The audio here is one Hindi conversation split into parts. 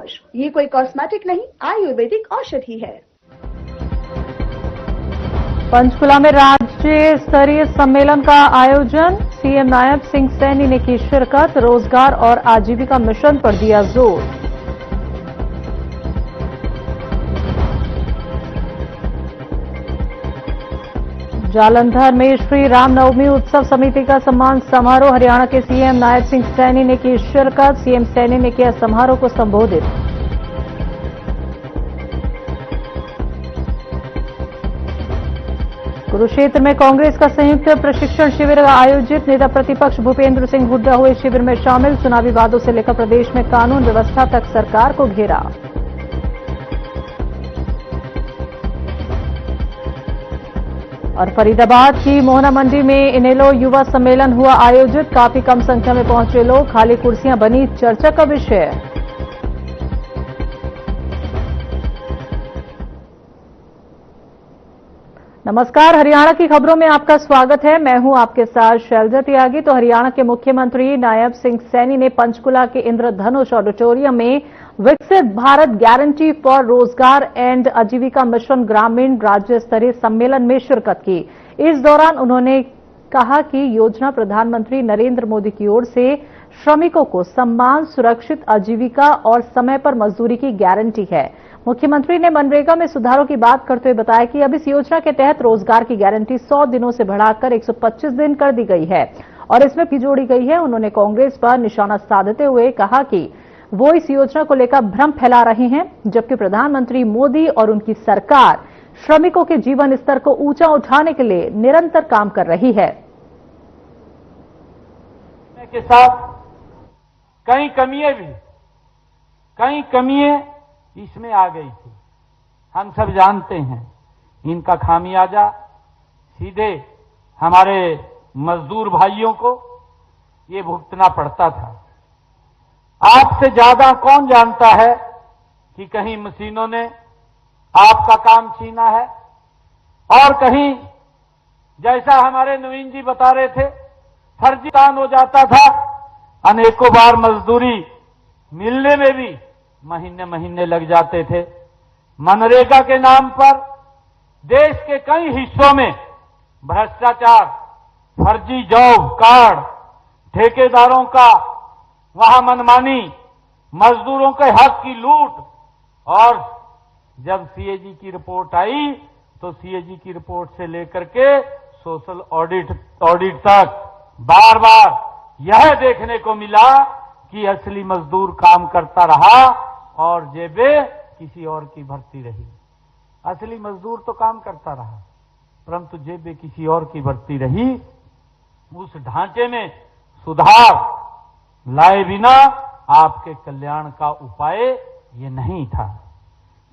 वॉश, ये कोई कॉस्मेटिक नहीं, आयुर्वेदिक औषधि है। पंचकुला में राज्य स्तरीय सम्मेलन का आयोजन, सीएम नायब सिंह सैनी ने की शिरकत। रोजगार और आजीविका मिशन पर दिया जोर। जालंधर में श्री रामनवमी उत्सव समिति का सम्मान समारोह, हरियाणा के सीएम नायब सिंह सैनी ने की शिरकत। सीएम सैनी ने किया समारोह को संबोधित। कुरुक्षेत्र में कांग्रेस का संयुक्त प्रशिक्षण शिविर आयोजित, नेता प्रतिपक्ष भूपेंद्र सिंह हुड्डा हुए शिविर में शामिल। चुनावी वादों से लेकर प्रदेश में कानून व्यवस्था तक सरकार को घेरा। और फरीदाबाद की मोहना मंडी में इनेलो युवा सम्मेलन हुआ आयोजित, काफी कम संख्या में पहुंचे लोग, खाली कुर्सियां बनी चर्चा का विषय। नमस्कार, हरियाणा की खबरों में आपका स्वागत है। मैं हूं आपके साथ शैलजा त्यागी। तो हरियाणा के मुख्यमंत्री नायब सिंह सैनी ने पंचकुला के इंद्रधनुष ऑडिटोरियम में विकसित भारत गारंटी फॉर रोजगार एंड आजीविका मिशन ग्रामीण राज्य स्तरीय सम्मेलन में शिरकत की। इस दौरान उन्होंने कहा कि योजना प्रधानमंत्री नरेंद्र मोदी की ओर से श्रमिकों को सम्मान, सुरक्षित आजीविका और समय पर मजदूरी की गारंटी है। मुख्यमंत्री ने मनरेगा में सुधारों की बात करते हुए बताया कि अब इस योजना के तहत रोजगार की गारंटी 100 दिनों से बढ़ाकर 125 दिन कर दी गई है और इसमें भी जोड़ी गई है। उन्होंने कांग्रेस पर निशाना साधते हुए कहा कि वो इस योजना को लेकर भ्रम फैला रहे हैं, जबकि प्रधानमंत्री मोदी और उनकी सरकार श्रमिकों के जीवन स्तर को ऊंचा उठाने के लिए निरंतर काम कर रही है। के साथ कई कमियां इसमें आ गई थी, हम सब जानते हैं। इनका खामियाजा सीधे हमारे मजदूर भाइयों को ये भुगतना पड़ता था। आपसे ज्यादा कौन जानता है कि कहीं मशीनों ने आपका काम छीना है और कहीं जैसा हमारे नवीन जी बता रहे थे फर्जी दान हो जाता था। अनेकों बार मजदूरी मिलने में भी महीने महीने लग जाते थे। मनरेगा के नाम पर देश के कई हिस्सों में भ्रष्टाचार, फर्जी जॉब कार्ड, ठेकेदारों का वहां मनमानी, मजदूरों के हक की लूट। और जब सीएजी की रिपोर्ट आई तो सीएजी की रिपोर्ट से लेकर के सोशल ऑडिट तक बार बार यह देखने को मिला कि असली मजदूर काम करता रहा और जेबें किसी और की भरती रही। असली मजदूर तो काम करता रहा परंतु जेबें किसी और की भरती रही। उस ढांचे में सुधार लाए बिना आपके कल्याण का उपाय ये नहीं था।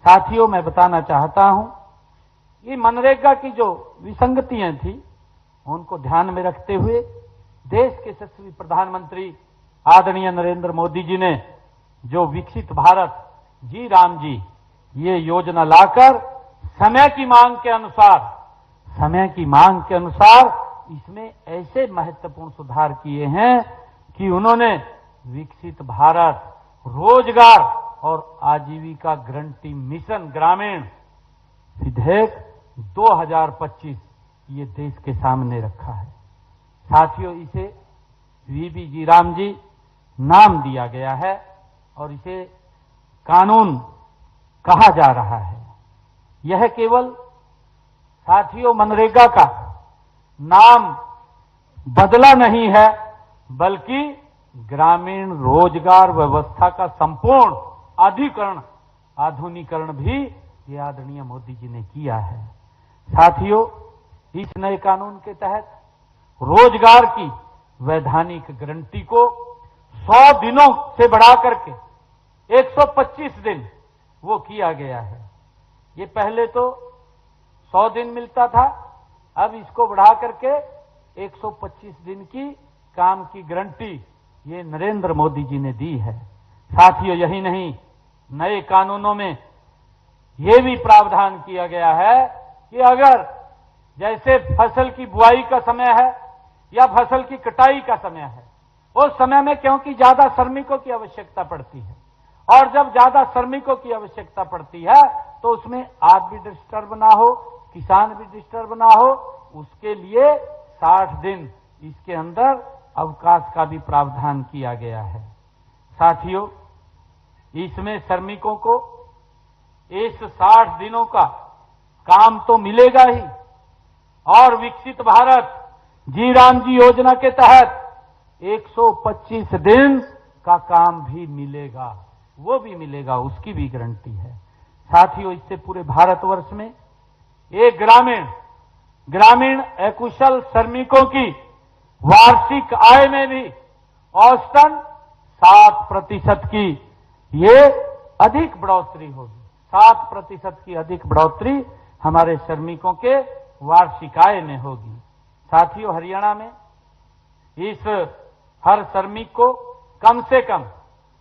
साथियों, मैं बताना चाहता हूं कि मनरेगा की जो विसंगतियां थी उनको ध्यान में रखते हुए देश के यशस्वी प्रधानमंत्री आदरणीय नरेंद्र मोदी जी ने जो विकसित भारत जी राम जी ये योजना लाकर समय की मांग के अनुसार इसमें ऐसे महत्वपूर्ण सुधार किए हैं कि उन्होंने विकसित भारत रोजगार और आजीविका गारंटी मिशन ग्रामीण विधेयक 2025 ये देश के सामने रखा है। साथियों, इसे वीबी जी राम जी नाम दिया गया है और इसे कानून कहा जा रहा है। यह केवल साथियों मनरेगा का नाम बदला नहीं है बल्कि ग्रामीण रोजगार व्यवस्था का संपूर्ण आधुनिकीकरण भी ये आदरणीय मोदी जी ने किया है। साथियों, इस नए कानून के तहत रोजगार की वैधानिक गारंटी को 100 दिनों से बढ़ा करके 125 दिन वो किया गया है। ये पहले तो 100 दिन मिलता था, अब इसको बढ़ा करके 125 दिन की काम की गारंटी ये नरेंद्र मोदी जी ने दी है। साथियों, यही नहीं, नए कानूनों में ये भी प्रावधान किया गया है कि अगर जैसे फसल की बुआई का समय है या फसल की कटाई का समय है, उस समय में क्योंकि ज्यादा श्रमिकों की आवश्यकता पड़ती है और जब ज्यादा श्रमिकों की आवश्यकता पड़ती है तो उसमें आप भी डिस्टर्ब ना हो, किसान भी डिस्टर्ब ना हो, उसके लिए 60 दिन इसके अंदर अवकाश का भी प्रावधान किया गया है। साथियों, इसमें श्रमिकों को इस 60 दिनों का काम तो मिलेगा ही, और विकसित भारत जी राम जी योजना के तहत 125 दिन का काम भी मिलेगा, वो भी मिलेगा, उसकी भी गारंटी है। साथियों, इससे पूरे भारतवर्ष में एक ग्रामीण अकुशल श्रमिकों की वार्षिक आय में भी औसतन 7% की ये अधिक बढ़ोतरी होगी। 7% की अधिक बढ़ोतरी हमारे श्रमिकों के वार्षिक आय में होगी। साथियों, हरियाणा में इस हर श्रमिक को कम से कम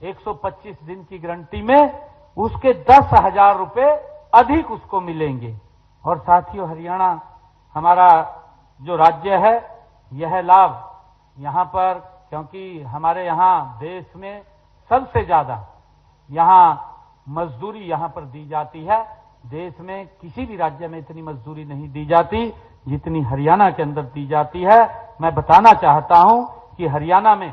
125 दिन की गारंटी में उसके 10,000 रुपए अधिक उसको मिलेंगे। और साथियों, हरियाणा हमारा जो राज्य है, यह लाभ यहां पर, क्योंकि हमारे यहां देश में सबसे ज्यादा यहां मजदूरी यहां पर दी जाती है। देश में किसी भी राज्य में इतनी मजदूरी नहीं दी जाती जितनी हरियाणा के अंदर दी जाती है। मैं बताना चाहता हूं कि हरियाणा में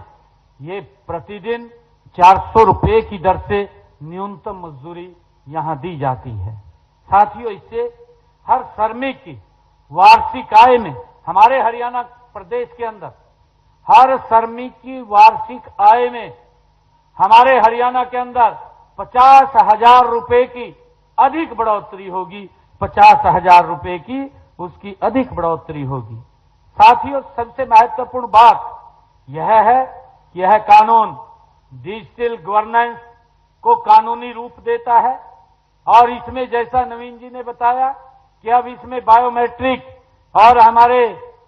ये प्रतिदिन 400 रुपए की दर से न्यूनतम मजदूरी यहां दी जाती है। साथियों, इससे हर श्रमिक की वार्षिक आय में, हमारे हरियाणा प्रदेश के अंदर हर श्रमिक की वार्षिक आय में हमारे हरियाणा के अंदर 50,000 रुपए की अधिक बढ़ोतरी होगी। 50,000 रुपए की उसकी अधिक बढ़ोतरी होगी। साथियों, सबसे महत्वपूर्ण बात यह है कि यह कानून डिजिटल गवर्नेंस को कानूनी रूप देता है, और इसमें जैसा नवीन जी ने बताया कि अब इसमें बायोमेट्रिक, और हमारे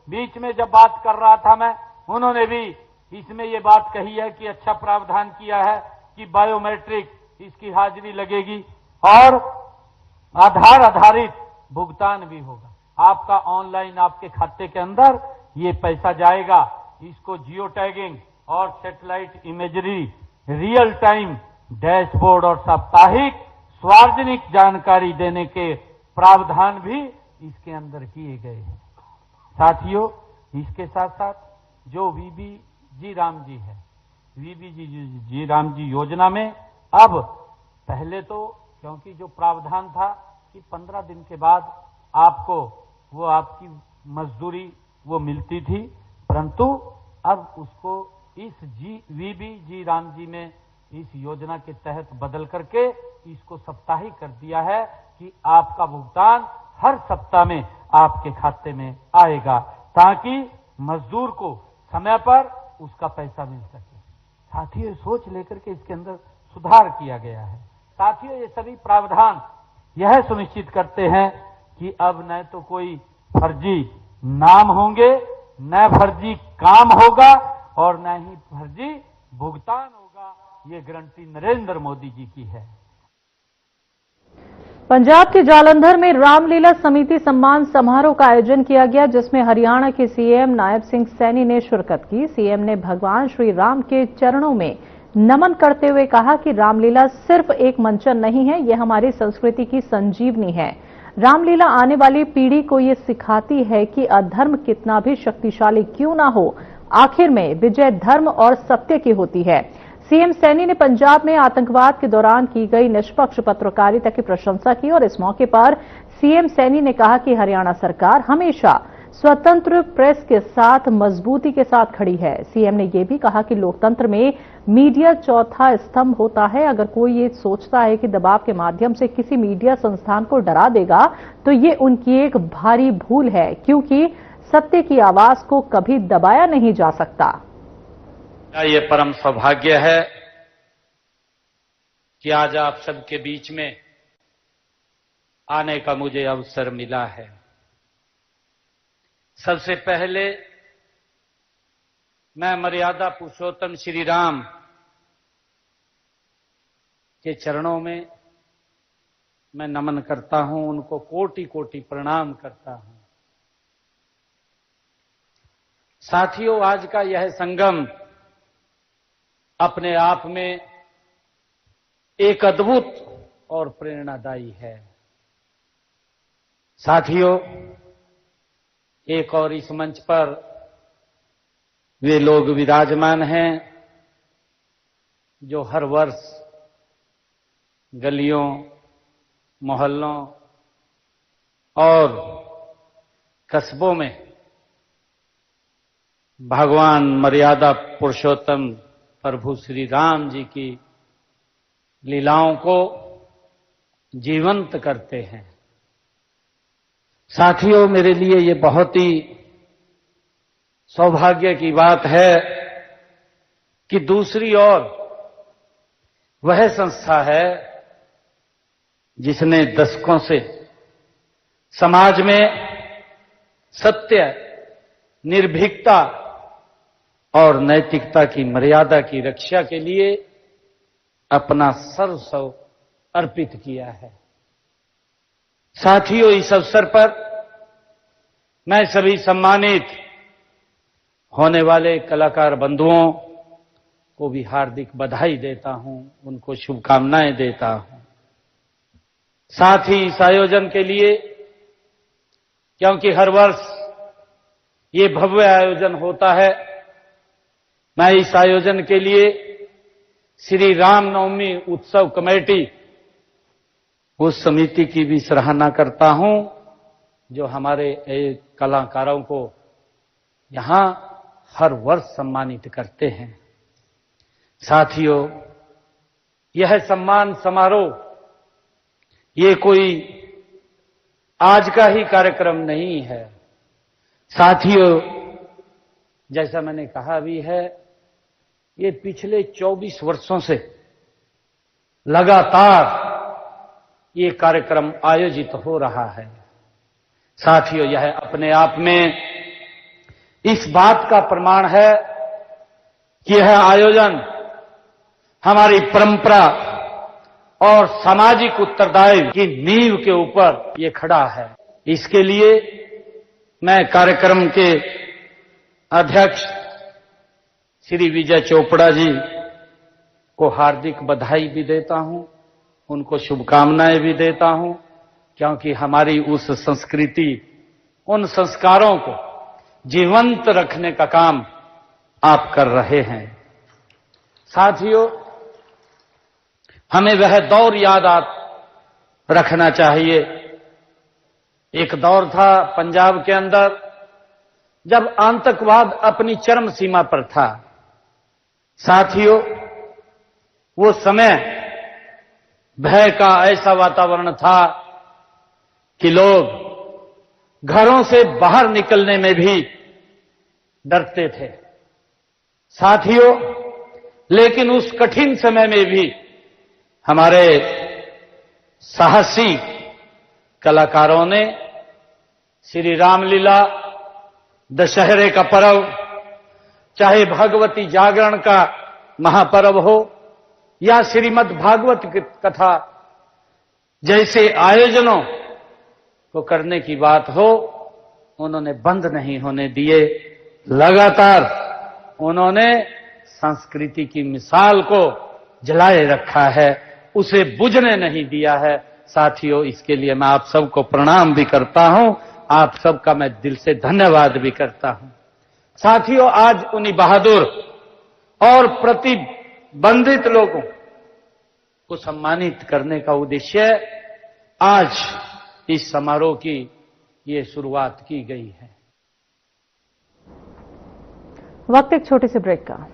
बीच में जब बात कर रहा था मैं, उन्होंने भी इसमें ये बात कही है कि अच्छा प्रावधान किया है कि बायोमेट्रिक इसकी हाजिरी लगेगी और आधार आधारित भुगतान भी होगा। आपका ऑनलाइन आपके खाते के अंदर ये पैसा जाएगा। इसको जियो टैगिंग और satellite imagery, real time dashboard और साप्ताहिक सार्वजनिक जानकारी देने के प्रावधान भी इसके अंदर किए गए हैं। साथियों, इसके साथ साथ जो वीबी जी राम जी है, वीबी जी राम जी योजना में अब पहले तो क्योंकि जो प्रावधान था कि 15 दिन के बाद आपको वो आपकी मजदूरी वो मिलती थी, परंतु अब उसको इस वीबी जी राम जी में इस योजना के तहत बदल करके इसको साप्ताहिक कर दिया है कि आपका भुगतान हर सप्ताह में आपके खाते में आएगा, ताकि मजदूर को समय पर उसका पैसा मिल सके। साथियों, सोच लेकर के इसके अंदर सुधार किया गया है। साथियों, ये सभी प्रावधान यह सुनिश्चित करते हैं कि अब न तो कोई फर्जी नाम होंगे, न फर्जी काम होगा और न ही फर्जी भुगतान होगा। ये गारंटी नरेंद्र मोदी जी की है। पंजाब के जालंधर में रामलीला समिति सम्मान समारोह का आयोजन किया गया, जिसमें हरियाणा के सीएम नायब सिंह सैनी ने शिरकत की। सीएम ने भगवान श्री राम के चरणों में नमन करते हुए कहा कि रामलीला सिर्फ एक मंचन नहीं है, यह हमारी संस्कृति की संजीवनी है। रामलीला आने वाली पीढ़ी को ये सिखाती है कि अधर्म कितना भी शक्तिशाली क्यों ना हो, आखिर में विजय धर्म और सत्य की होती है। सीएम सैनी ने पंजाब में आतंकवाद के दौरान की गई निष्पक्ष पत्रकारिता की प्रशंसा की और इस मौके पर सीएम सैनी ने कहा कि हरियाणा सरकार हमेशा स्वतंत्र प्रेस के साथ मजबूती के साथ खड़ी है। सीएम ने यह भी कहा कि लोकतंत्र में मीडिया चौथा स्तंभ होता है। अगर कोई ये सोचता है कि दबाव के माध्यम से किसी मीडिया संस्थान को डरा देगा तो ये उनकी एक भारी भूल है, क्योंकि सत्य की आवाज को कभी दबाया नहीं जा सकता। ये परम सौभाग्य है कि आज आप सबके बीच में आने का मुझे अवसर मिला है। सबसे पहले मैं मर्यादा पुरुषोत्तम श्री राम के चरणों में मैं नमन करता हूं, उनको कोटि कोटि प्रणाम करता हूं। साथियों, आज का यह संगम अपने आप में एक अद्भुत और प्रेरणादायी है। साथियों, एक और इस मंच पर वे लोग विराजमान हैं जो हर वर्ष गलियों, मोहल्लों और कस्बों में भगवान मर्यादा पुरुषोत्तम प्रभु श्री राम जी की लीलाओं को जीवंत करते हैं। साथियों, मेरे लिए ये बहुत ही सौभाग्य की बात है कि दूसरी ओर वह संस्था है जिसने दशकों से समाज में सत्य, निर्भीकता और नैतिकता की मर्यादा की रक्षा के लिए अपना सर्वस्व अर्पित किया है। साथियों, इस अवसर पर मैं सभी सम्मानित होने वाले कलाकार बंधुओं को भी हार्दिक बधाई देता हूं, उनको शुभकामनाएं देता हूं। साथ ही इस आयोजन के लिए, क्योंकि हर वर्ष ये भव्य आयोजन होता है, मैं इस आयोजन के लिए श्री रामनवमी उत्सव कमेटी, उस समिति की भी सराहना करता हूं जो हमारे कलाकारों को यहां हर वर्ष सम्मानित करते हैं। साथियों, यह सम्मान समारोह ये कोई आज का ही कार्यक्रम नहीं है। साथियों, जैसा मैंने कहा भी है, ये पिछले 24 वर्षों से लगातार ये कार्यक्रम आयोजित हो रहा है। साथियों, यह अपने आप में इस बात का प्रमाण है कि यह आयोजन हमारी परंपरा और सामाजिक उत्तरदायित्व की नींव के ऊपर ये खड़ा है। इसके लिए मैं कार्यक्रम के अध्यक्ष श्री विजय चोपड़ा जी को हार्दिक बधाई भी देता हूं, उनको शुभकामनाएं भी देता हूं, क्योंकि हमारी उस संस्कृति, उन संस्कारों को जीवंत रखने का काम आप कर रहे हैं। साथियों, हमें वह दौर याद रखना चाहिए। एक दौर था पंजाब के अंदर जब आतंकवाद अपनी चरम सीमा पर था। साथियों, वो समय भय का ऐसा वातावरण था कि लोग घरों से बाहर निकलने में भी डरते थे। साथियों, लेकिन उस कठिन समय में भी हमारे साहसी कलाकारों ने श्री रामलीला, दशहरे का पर्व, चाहे भगवती जागरण का महापर्व हो या श्रीमद् भागवत कथा जैसे आयोजनों को करने की बात हो, उन्होंने बंद नहीं होने दिए। लगातार उन्होंने संस्कृति की मिसाल को जलाए रखा है, उसे बुझने नहीं दिया है। साथियों, इसके लिए मैं आप सबको प्रणाम भी करता हूं, आप सबका मैं दिल से धन्यवाद भी करता हूं। साथियों, आज उन्हीं बहादुर और प्रतिबंधित लोगों को सम्मानित करने का उद्देश्य आज इस समारोह की ये शुरुआत की गई है। वक्त एक छोटे से ब्रेक का।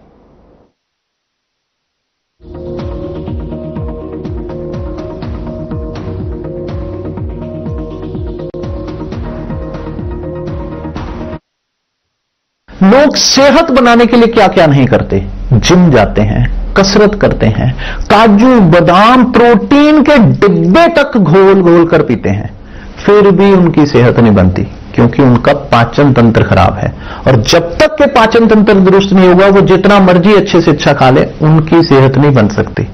लोग सेहत बनाने के लिए क्या क्या नहीं करते। जिम जाते हैं, कसरत करते हैं, काजू बादाम प्रोटीन के डिब्बे तक घोल घोल कर पीते हैं, फिर भी उनकी सेहत नहीं बनती, क्योंकि उनका पाचन तंत्र खराब है। और जब तक के पाचन तंत्र दुरुस्त नहीं होगा, वो जितना मर्जी अच्छे से अच्छा खा ले, उनकी सेहत नहीं बन सकती।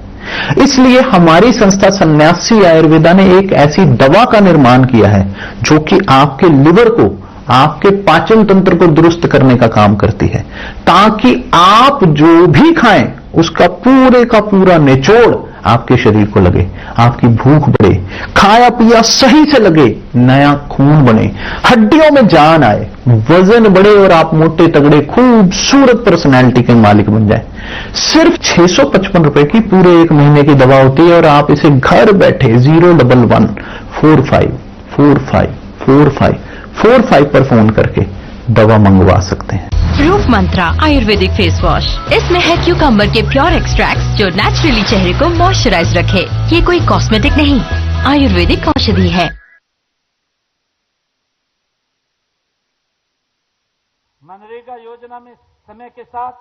इसलिए हमारी संस्था सन्यासी आयुर्वेदा ने एक ऐसी दवा का निर्माण किया है जो कि आपके लिवर को, आपके पाचन तंत्र को दुरुस्त करने का काम करती है, ताकि आप जो भी खाएं उसका पूरे का पूरा निचोड़ आपके शरीर को लगे, आपकी भूख बढ़े, खाया पिया सही से लगे, नया खून बने, हड्डियों में जान आए, वजन बढ़े और आप मोटे तगड़े खूबसूरत पर्सनैलिटी के मालिक बन जाए। सिर्फ 655 रुपए की पूरे 1 महीने की दवा होती है और आप इसे घर बैठे 01145454545 पर फोन करके दवा मंगवा सकते हैं। रूप मंत्रा आयुर्वेदिक फेस वॉश, इसमें है क्यूकम्बर के प्योर एक्सट्रैक्ट्स जो नेचुरली चेहरे को मॉइस्चराइज रखे। ये कोई कॉस्मेटिक नहीं, आयुर्वेदिक औषधि है। मनरेगा योजना में समय के साथ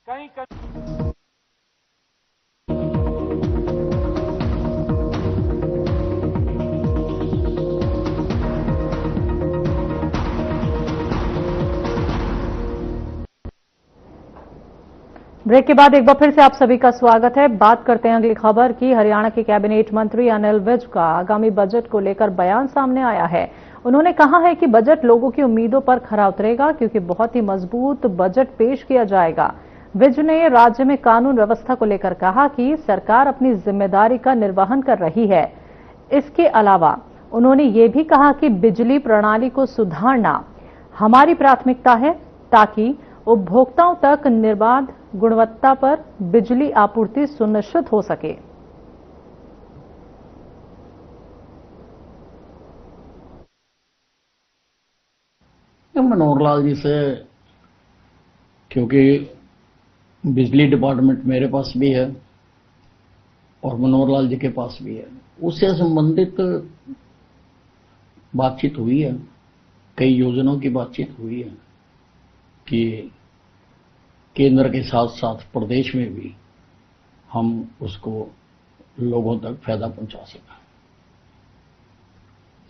कई ब्रेक के बाद एक बार फिर से आप सभी का स्वागत है। बात करते हैं अगली खबर की। हरियाणा के कैबिनेट मंत्री अनिल विज का आगामी बजट को लेकर बयान सामने आया है। उन्होंने कहा है कि बजट लोगों की उम्मीदों पर खरा उतरेगा क्योंकि बहुत ही मजबूत बजट पेश किया जाएगा। विज ने राज्य में कानून व्यवस्था को लेकर कहा कि सरकार अपनी जिम्मेदारी का निर्वहन कर रही है। इसके अलावा उन्होंने ये भी कहा कि बिजली प्रणाली को सुधारना हमारी प्राथमिकता है ताकि उपभोक्ताओं तक निर्बाध गुणवत्ता पर बिजली आपूर्ति सुनिश्चित हो सके। मनोहर लाल जी से, क्योंकि बिजली डिपार्टमेंट मेरे पास भी है और मनोहर लाल जी के पास भी है, उससे संबंधित बातचीत हुई है, कई योजनाओं की बातचीत हुई है कि केंद्र के साथ साथ प्रदेश में भी हम उसको लोगों तक फायदा पहुंचा सकें।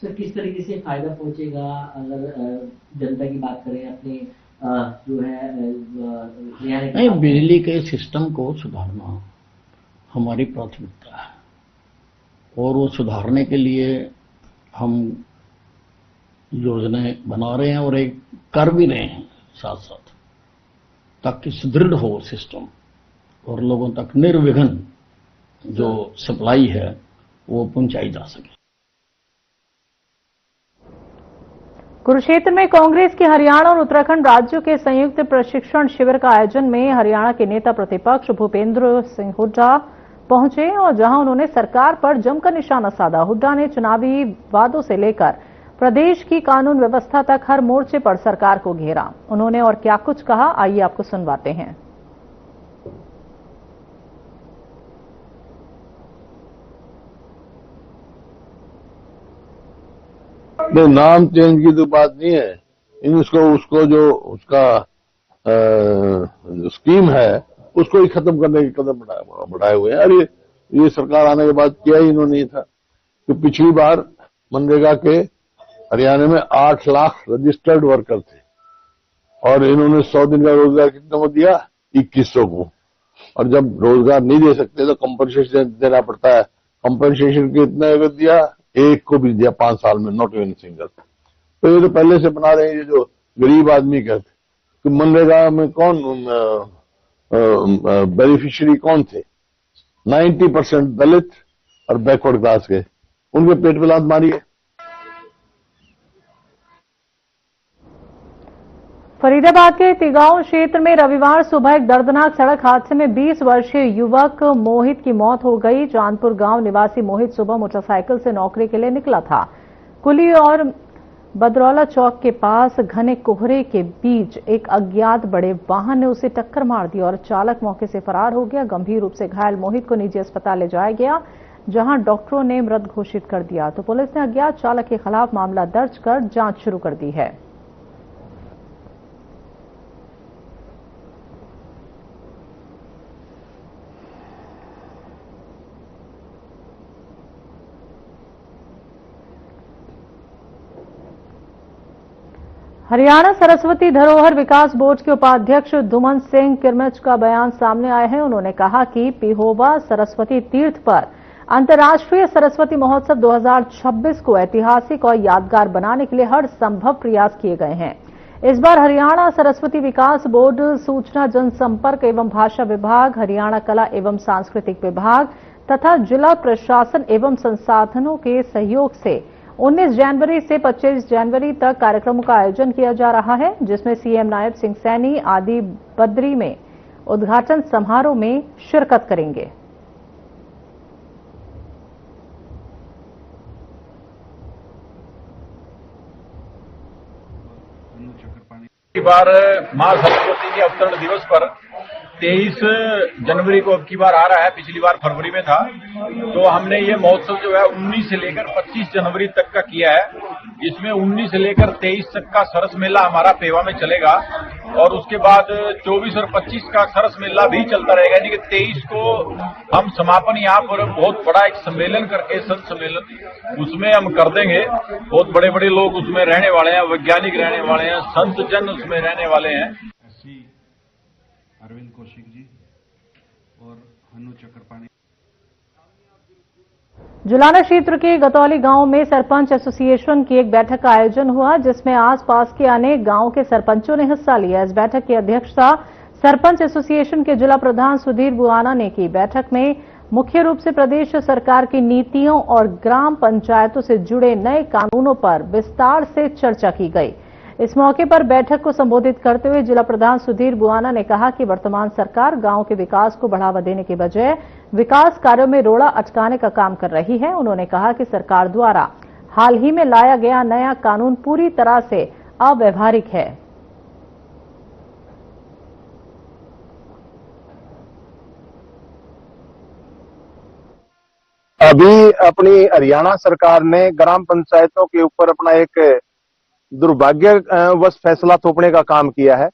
सर, किस तरीके से फायदा पहुंचेगा अगर जनता की बात करें अपने जो है नहीं, बिजली के सिस्टम को सुधारना हमारी प्राथमिकता है और वो सुधारने के लिए हम योजनाएं बना रहे हैं और एक कर भी रहे हैं साथ साथ, ताकि सुदृढ़ हो सिस्टम और लोगों तक निर्विघ्न जो सप्लाई है वो पहुंचाई जा सके। कुरुक्षेत्र में कांग्रेस के हरियाणा और उत्तराखंड राज्यों के संयुक्त प्रशिक्षण शिविर का आयोजन में हरियाणा के नेता प्रतिपक्ष भूपेंद्र सिंह हुड्डा पहुंचे और जहां उन्होंने सरकार पर जमकर निशाना साधा। हुड्डा ने चुनावी वादों से लेकर प्रदेश की कानून व्यवस्था तक हर मोर्चे पर सरकार को घेरा। उन्होंने और क्या कुछ कहा, आइए आपको सुनवाते हैं। नहीं, नाम चेंज की तो बात नहीं है, उसको जो उसका स्कीम है उसको ही खत्म करने के कदम बढ़ाए हुए हैं। और ये सरकार आने के बाद किया ही इन्होंने नहीं था कि पिछली बार मनरेगा के हरियाणा में 8 लाख रजिस्टर्ड वर्कर थे और इन्होंने 100 दिन का रोजगार कितना को दिया, 2100 को। और जब रोजगार नहीं दे सकते तो कंपनसेशन देना पड़ता है। कंपनसेशन कितना दिया, एक को भी दिया 5 साल में, नॉट इवन सिंगल। तो ये तो पहले से बना रहे हैं। ये जो गरीब आदमी कहते कि मनरेगा में कौन बेनिफिशियरी कौन थे, 90% दलित और बैकवर्ड क्लास के, उनके पेट पे लात मारी है। फरीदाबाद के तिगांव क्षेत्र में रविवार सुबह एक दर्दनाक सड़क हादसे में 20 वर्षीय युवक मोहित की मौत हो गई। चांदपुर गांव निवासी मोहित सुबह मोटरसाइकिल से नौकरी के लिए निकला था। कुली और बदरौला चौक के पास घने कोहरे के बीच एक अज्ञात बड़े वाहन ने उसे टक्कर मार दी और चालक मौके से फरार हो गया। गंभीर रूप से घायल मोहित को निजी अस्पताल ले जाया गया, जहां डॉक्टरों ने मृत घोषित कर दिया। तो पुलिस ने अज्ञात चालक के खिलाफ मामला दर्ज कर जांच शुरू कर दी है। हरियाणा सरस्वती धरोहर विकास बोर्ड के उपाध्यक्ष धुमन सिंह किरमिच का बयान सामने आए हैं। उन्होंने कहा कि पिहोवा सरस्वती तीर्थ पर अंतर्राष्ट्रीय सरस्वती महोत्सव 2026 को ऐतिहासिक और यादगार बनाने के लिए हर संभव प्रयास किए गए हैं। इस बार हरियाणा सरस्वती विकास बोर्ड, सूचना जनसंपर्क एवं भाषा विभाग, हरियाणा कला एवं सांस्कृतिक विभाग तथा जिला प्रशासन एवं संसाधनों के सहयोग से 19 जनवरी से 25 जनवरी तक कार्यक्रमों का आयोजन किया जा रहा है, जिसमें सीएम नायब सिंह सैनी आदि बद्री में उद्घाटन समारोह में शिरकत करेंगे। की बार मां सरस्वती के अवतरण दिवस पर 23 जनवरी को अब की बार आ रहा है। पिछली बार फरवरी में था, तो हमने ये महोत्सव जो है 19 से लेकर 25 जनवरी तक का किया है। इसमें 19 से लेकर 23 तक का सरस मेला हमारा पेवा में चलेगा और उसके बाद 24 और 25 का सरस मेला भी चलता रहेगा। यानी कि 23 को हम समापन यहाँ पर बहुत बड़ा एक सम्मेलन करके, संत सम्मेलन, उसमें हम कर देंगे। बहुत बड़े बड़े लोग उसमें रहने वाले हैं, वैज्ञानिक रहने वाले हैं, संत जन उसमें रहने वाले हैं। अरविंद कौशिक जी और हनु चक्रपाणी। जुलाना क्षेत्र के गतौली गांव में सरपंच एसोसिएशन की एक बैठक का आयोजन हुआ, जिसमें आसपास के अनेक गांवों के सरपंचों ने हिस्सा लिया। इस बैठक की अध्यक्षता सरपंच एसोसिएशन के जिला प्रधान सुधीर बुआना ने की। बैठक में मुख्य रूप से प्रदेश सरकार की नीतियों और ग्राम पंचायतों से जुड़े नए कानूनों पर विस्तार से चर्चा की गई। इस मौके पर बैठक को संबोधित करते हुए जिला प्रधान सुधीर बुआना ने कहा कि वर्तमान सरकार गांव के विकास को बढ़ावा देने के बजाय विकास कार्यों में रोड़ा अटकाने का काम कर रही है। उन्होंने कहा कि सरकार द्वारा हाल ही में लाया गया नया कानून पूरी तरह से अव्यवहारिक है। अभी अपनी हरियाणा सरकार ने ग्राम पंचायतों के ऊपर अपना एक दुर्भाग्यवश फैसला थोपने का काम किया है,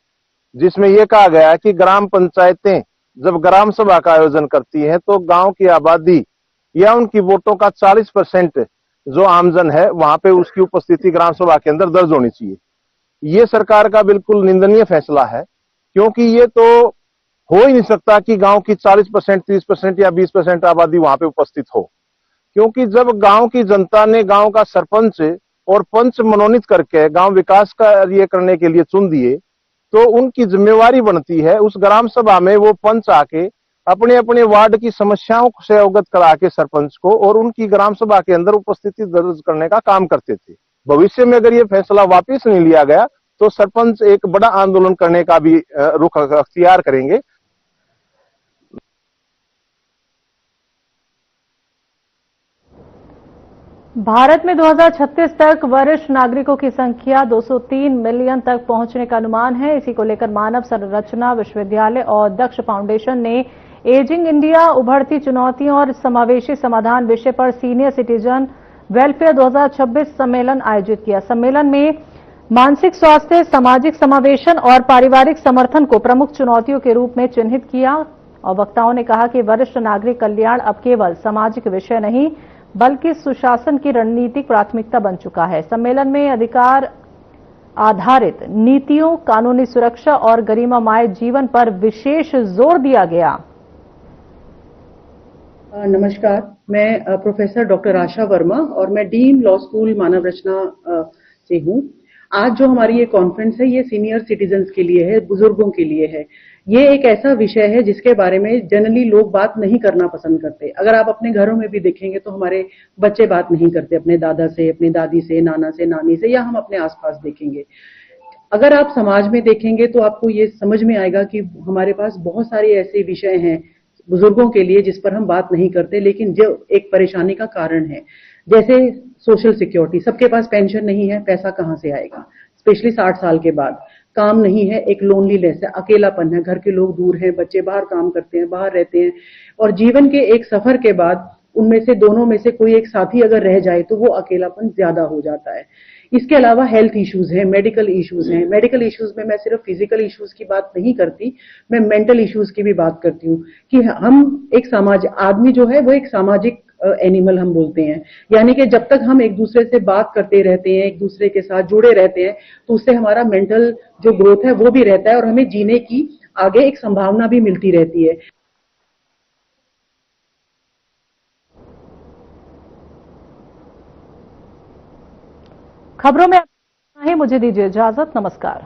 जिसमें यह कहा गया है कि ग्राम पंचायतें जब ग्राम सभा का आयोजन करती हैं तो गांव की आबादी या उनकी वोटों का 40% जो आमजन है वहां पे उसकी उपस्थिति ग्राम सभा के अंदर दर्ज होनी चाहिए। ये सरकार का बिल्कुल निंदनीय फैसला है, क्योंकि ये तो हो ही नहीं सकता कि गांव की 40%, 30% या 20% आबादी वहां पे उपस्थित हो, क्योंकि जब गांव की जनता ने गांव का सरपंच और पंच मनोनीत करके गांव विकास कार्य करने के लिए चुन दिए, तो उनकी जिम्मेवारी बनती है उस ग्राम सभा में वो पंच आके अपने अपने वार्ड की समस्याओं से अवगत करा के सरपंच को और उनकी ग्राम सभा के अंदर उपस्थिति दर्ज करने का काम करते थे। भविष्य में अगर ये फैसला वापस नहीं लिया गया तो सरपंच एक बड़ा आंदोलन करने का भी रुख अख्तियार करेंगे। भारत में 2036 तक वरिष्ठ नागरिकों की संख्या 203 मिलियन तक पहुंचने का अनुमान है। इसी को लेकर मानव संरचना विश्वविद्यालय और दक्ष फाउंडेशन ने एजिंग इंडिया, उभरती चुनौतियों और समावेशी समाधान विषय पर सीनियर सिटीजन वेलफेयर 2026 सम्मेलन आयोजित किया। सम्मेलन में मानसिक स्वास्थ्य, सामाजिक समावेशन और पारिवारिक समर्थन को प्रमुख चुनौतियों के रूप में चिन्हित किया और वक्ताओं ने कहा कि वरिष्ठ नागरिक कल्याण अब केवल सामाजिक विषय नहीं बल्कि सुशासन की रणनीतिक प्राथमिकता बन चुका है। सम्मेलन में अधिकार आधारित नीतियों, कानूनी सुरक्षा और गरिमामय जीवन पर विशेष जोर दिया गया। नमस्कार, मैं प्रोफेसर डॉक्टर आशा वर्मा और मैं डीन लॉ स्कूल मानव रचना से हूँ। आज जो हमारी ये कॉन्फ्रेंस है ये सीनियर सिटीजन्स के लिए है, बुजुर्गों के लिए है। ये एक ऐसा विषय है जिसके बारे में जनरली लोग बात नहीं करना पसंद करते। अगर आप अपने घरों में भी देखेंगे तो हमारे बच्चे बात नहीं करते अपने दादा से, अपनी दादी से, नाना से, नानी से, या हम अपने आसपास देखेंगे। अगर आप समाज में देखेंगे तो आपको ये समझ में आएगा कि हमारे पास बहुत सारे ऐसे विषय हैं बुजुर्गों के लिए जिस पर हम बात नहीं करते, लेकिन जो एक परेशानी का कारण है। जैसे सोशल सिक्योरिटी, सबके पास पेंशन नहीं है, पैसा कहाँ से आएगा, स्पेशली 60 साल के बाद। काम नहीं है, एक लोनलीनेस है, अकेलापन है, घर के लोग दूर हैं, बच्चे बाहर काम करते हैं, बाहर रहते हैं, और जीवन के एक सफर के बाद उनमें से दोनों में से कोई एक साथी अगर रह जाए तो वो अकेलापन ज्यादा हो जाता है। इसके अलावा हेल्थ इश्यूज हैं, मेडिकल इश्यूज हैं। मेडिकल इश्यूज में मैं सिर्फ फिजिकल इश्यूज की बात नहीं करती, मैं मेंटल इश्यूज की भी बात करती हूँ कि हम एक आदमी जो है वो एक सामाजिक एनिमल हम बोलते हैं, यानी कि जब तक हम एक दूसरे से बात करते रहते हैं, एक दूसरे के साथ जुड़े रहते हैं, तो उससे हमारा मेंटल जो ग्रोथ है वो भी रहता है और हमें जीने की आगे एक संभावना भी मिलती रहती है। खबरों में मुझे दीजिए इजाजत। नमस्कार।